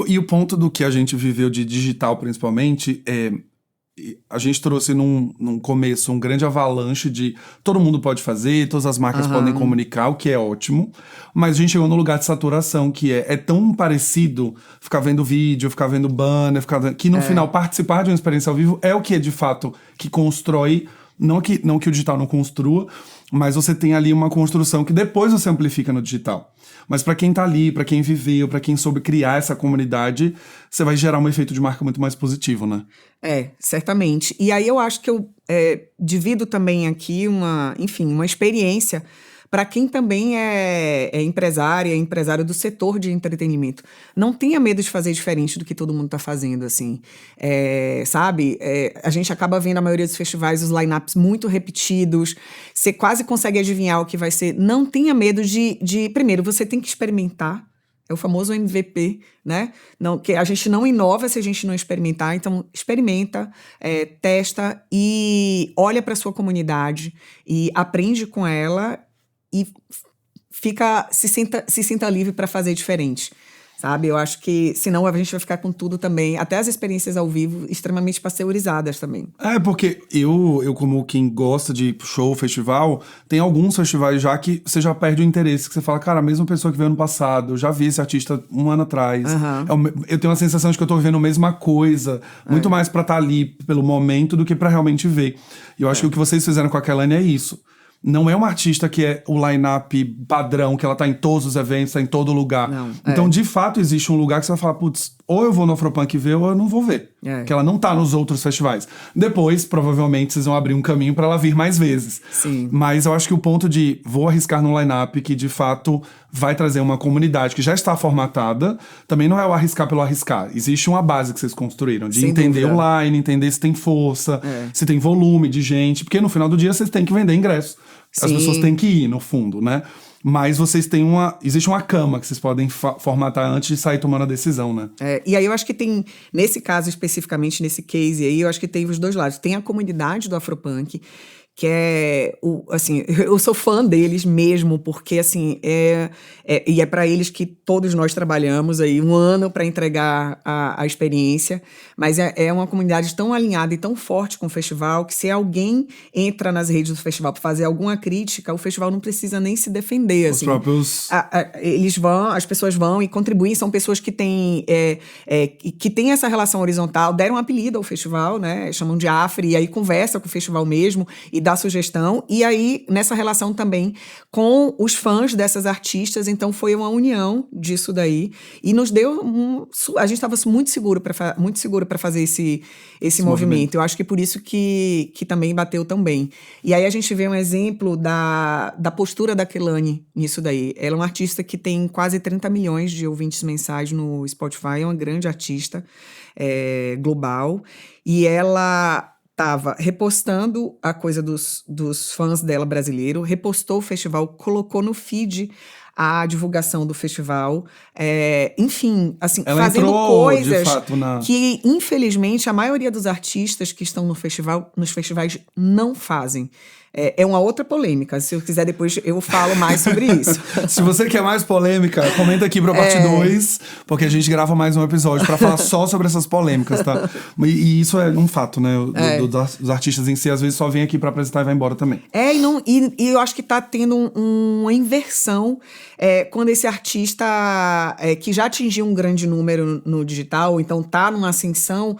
E o ponto do que a gente viveu de digital, principalmente, a gente trouxe num começo um grande avalanche de todo mundo pode fazer, todas as marcas podem comunicar, o que é ótimo, mas a gente chegou num lugar de saturação que é tão parecido ficar vendo vídeo, ficar vendo banner, que no final participar de uma experiência ao vivo é o que é de fato que constrói, não que o digital não construa, mas você tem ali uma construção que depois você amplifica no digital. Mas para quem tá ali, para quem viveu, para quem soube criar essa comunidade, você vai gerar um efeito de marca muito mais positivo, né? Certamente. E aí eu acho que eu divido também aqui uma experiência para quem também é empresário do setor de entretenimento. Não tenha medo de fazer diferente do que todo mundo está fazendo, assim. Sabe? A gente acaba vendo a maioria dos festivais, os line-ups muito repetidos. Você quase consegue adivinhar o que vai ser. Não tenha medo de... Primeiro, você tem que experimentar, É o famoso MVP, né? Não, que a gente não inova se a gente não experimentar. Então, experimenta, testa e olha para sua comunidade e aprende com ela e se sinta livre para fazer diferente. Sabe? Eu acho que, senão, a gente vai ficar com tudo também, até as experiências ao vivo, extremamente pasteurizadas também. Porque eu como quem gosta de show, festival, tem alguns festivais já que você já perde o interesse, que você fala, cara, a mesma pessoa que veio ano passado, eu já vi esse artista um ano atrás. Eu tenho a sensação de que eu tô vivendo a mesma coisa, muito mais pra estar ali pelo momento do que pra realmente ver. E eu acho que o que vocês fizeram com a Kelane é isso. Não é uma artista que é o line-up padrão, que ela tá em todos os eventos, tá em todo lugar. Então, de fato, existe um lugar que você vai falar, putz, ou eu vou no Afropunk ver, ou eu não vou ver. Que ela não tá nos outros festivais. Depois, provavelmente, vocês vão abrir um caminho pra ela vir mais vezes. Sim. Mas eu acho que o ponto de vou arriscar no line-up, que de fato vai trazer uma comunidade que já está formatada, também não é o arriscar pelo arriscar. Existe uma base que vocês construíram, de entender o line, entender se tem força, se tem volume de gente, porque no final do dia vocês têm que vender ingressos. As pessoas têm que ir, no fundo, né? Mas vocês têm existe uma cama que vocês podem formatar antes de sair tomando a decisão, né? E aí eu acho que tem, nesse caso especificamente, nesse case aí, eu acho que tem os dois lados. Tem a comunidade do Afropunk, que assim, eu sou fã deles mesmo, porque, assim, e é para eles que todos nós trabalhamos aí 1 ano para entregar a experiência, mas é uma comunidade tão alinhada e tão forte com o festival, que se alguém entra nas redes do festival para fazer alguma crítica, o festival não precisa nem se defender, Os assim. próprios... As pessoas vão e contribuem, são pessoas que têm essa relação horizontal, deram um apelido ao festival, né, chamam de Afri, e aí conversa com o festival mesmo, e dá sugestão, e aí nessa relação também com os fãs dessas artistas, então foi uma união disso daí, e nos deu a gente estava muito seguro para fazer esse movimento. Eu acho que por isso que também bateu tão bem. E aí a gente vê um exemplo da postura da Kelane nisso daí. Ela é uma artista que tem quase 30 milhões de ouvintes mensais no Spotify, é uma grande artista global, e ela estava repostando a coisa dos fãs dela brasileiro, repostou o festival, colocou no feed a divulgação do festival, enfim, assim, ela fazendo coisas de fato, que, infelizmente, a maioria dos artistas que estão nos festivais não fazem. É uma outra polêmica. Se eu quiser, depois eu falo mais sobre isso. Se você quer mais polêmica, comenta aqui pra parte 2, porque a gente grava mais um episódio pra falar só sobre essas polêmicas, tá? E isso é um fato, né? Dos artistas em si, às vezes, só vem aqui pra apresentar e vai embora também. E eu acho que tá tendo uma inversão quando esse artista que já atingiu um grande número no digital, então tá numa ascensão,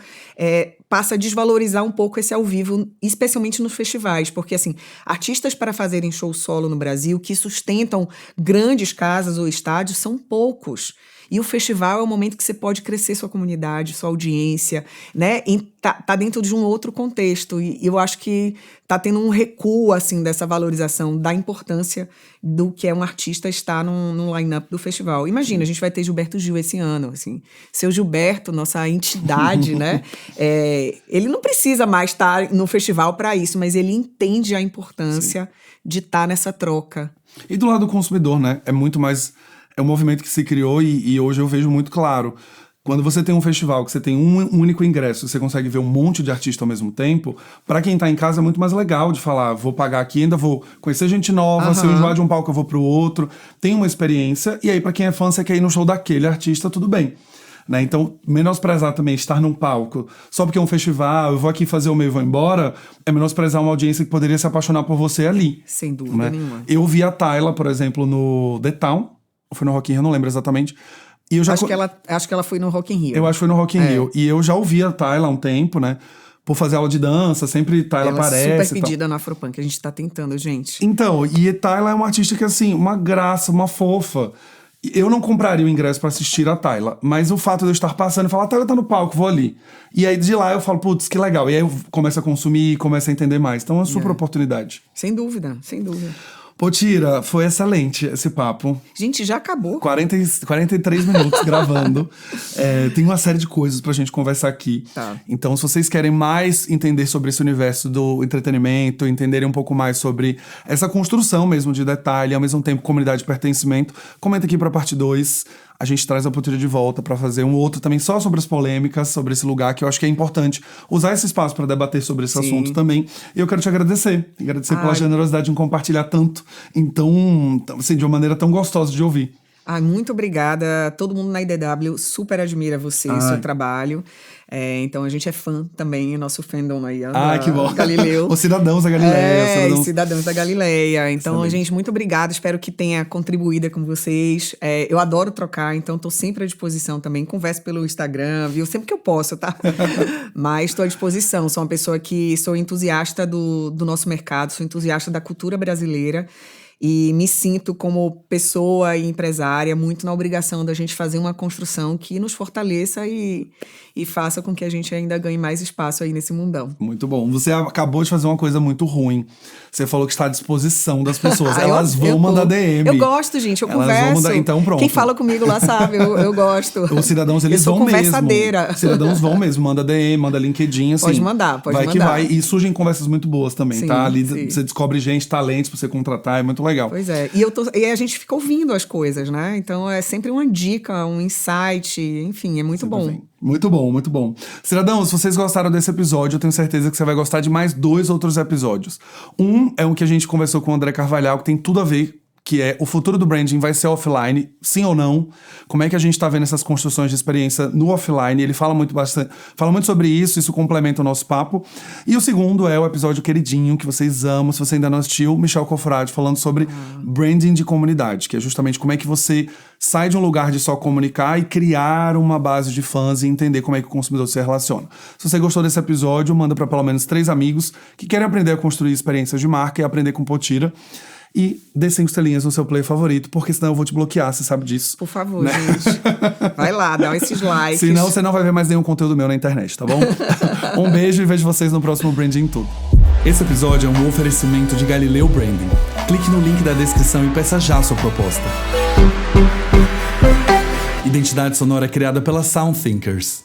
passa a desvalorizar um pouco esse ao vivo, especialmente nos festivais, porque, assim, artistas para fazerem show solo no Brasil que sustentam grandes casas ou estádios são poucos. E o festival é o momento que você pode crescer sua comunidade, sua audiência, né? E tá dentro de um outro contexto. E eu acho que tá tendo um recuo, assim, dessa valorização da importância do que é um artista estar num line-up do festival. Imagina, a gente vai ter Gilberto Gil esse ano, assim. Seu Gilberto, nossa entidade, né? Ele não precisa mais estar no festival para isso, mas ele entende a importância de estar nessa troca. E do lado do consumidor, né? É muito mais... É um movimento que se criou e hoje eu vejo muito claro. Quando você tem um festival, que você tem um único ingresso, você consegue ver um monte de artista ao mesmo tempo, pra quem tá em casa é muito mais legal de falar, vou pagar aqui, ainda vou conhecer gente nova, se eu enjoar de um palco eu vou pro outro. Tem uma experiência, e aí pra quem é fã, você quer ir no show daquele artista, tudo bem. Né? Então, menosprezar também estar num palco, só porque é um festival, eu vou aqui fazer o meu e vou embora, é menosprezar uma audiência que poderia se apaixonar por você ali. Sem dúvida nenhuma. Eu vi a Tayla, por exemplo, no The Town, ou foi no Rock in Rio, eu não lembro exatamente. E eu já acho que ela foi no Rock in Rio. Eu acho que foi no Rock in Rio. E eu já ouvi a Tayla há um tempo, né? Por fazer aula de dança, sempre Tayla aparece. Ela é super pedida no Afropunk, a gente tá tentando, gente. Então, e Tayla é uma artista que, assim, uma graça, uma fofa. Eu não compraria o ingresso pra assistir a Tayla, mas o fato de eu estar passando e falar, a Tayla tá no palco, vou ali. E aí de lá eu falo, putz, que legal. E aí eu começo a consumir, começo a entender mais. Então é uma super oportunidade. Sem dúvida, sem dúvida. Pô, Tira, foi excelente esse papo. Gente, já acabou. 43 minutos gravando. Tem uma série de coisas pra gente conversar aqui. Tá. Então, se vocês querem mais entender sobre esse universo do entretenimento, entenderem um pouco mais sobre essa construção mesmo de detalhe, ao mesmo tempo comunidade de pertencimento, comenta aqui pra parte 2. a gente traz a Potira de volta pra fazer um outro também só sobre as polêmicas, sobre esse lugar, que eu acho que é importante usar esse espaço pra debater sobre esse assunto também. E eu quero te agradecer pela generosidade em compartilhar tanto, então, assim, de uma maneira tão gostosa de ouvir. Muito obrigada. Todo mundo na IDW super admira você e seu trabalho. Então a gente é fã também, nosso fandom aí. Que bom. Galileu. Os Cidadãos da Galileia. Cidadãos da Galileia. Então, excelente. Gente, muito obrigada. Espero que tenha contribuído com vocês. Eu adoro trocar, então tô sempre à disposição também. Converso pelo Instagram, viu? Sempre que eu posso, tá? Mas estou à disposição. Sou uma pessoa que sou entusiasta do nosso mercado, sou entusiasta da cultura brasileira. E me sinto como pessoa e empresária muito na obrigação da gente fazer uma construção que nos fortaleça e faça com que a gente ainda ganhe mais espaço aí nesse mundão. Muito bom. Você acabou de fazer uma coisa muito ruim. Você falou que está à disposição das pessoas. Elas vão mandar DM. Eu gosto, gente. Eu Elas converso. Vão mandar... Então pronto. Quem fala comigo lá sabe. Eu gosto. Os cidadãos, eles vão mesmo. Conversadeira. Os cidadãos vão mesmo. Manda DM, manda LinkedIn. Assim, pode mandar. Vai que vai. E surgem conversas muito boas também, sim, tá? Ali sim. Você descobre gente, talentos pra você contratar. É muito legal. Pois é. E a gente fica ouvindo as coisas, né? Então é sempre uma dica, um insight. Enfim, é muito bom. Muito bom, muito bom. Cidadãos, se vocês gostaram desse episódio, eu tenho certeza que você vai gostar de mais 2 outros episódios. Um é um que a gente conversou com o André Carvalhal, que tem tudo a ver, que é o futuro do branding vai ser offline, sim ou não? Como é que a gente tá vendo essas construções de experiência no offline? Ele fala muito sobre isso complementa o nosso papo. E o segundo é o episódio queridinho, que vocês amam, se você ainda não assistiu, Michel Cofrade, falando sobre branding de comunidade, que é justamente como é que você sai de um lugar de só comunicar e criar uma base de fãs e entender como é que o consumidor se relaciona. Se você gostou desse episódio, manda para pelo menos 3 amigos que querem aprender a construir experiências de marca e aprender com Potira. E dê 5 estrelinhas no seu player favorito, porque senão eu vou te bloquear, você sabe disso. Por favor, gente. Vai lá, dá esses likes. Senão você não vai ver mais nenhum conteúdo meu na internet, tá bom? Um beijo e vejo vocês no próximo Branding Tudo. Esse episódio é um oferecimento de Galileu Branding. Clique no link da descrição e peça já a sua proposta. Identidade sonora criada pela Sound Thinkers.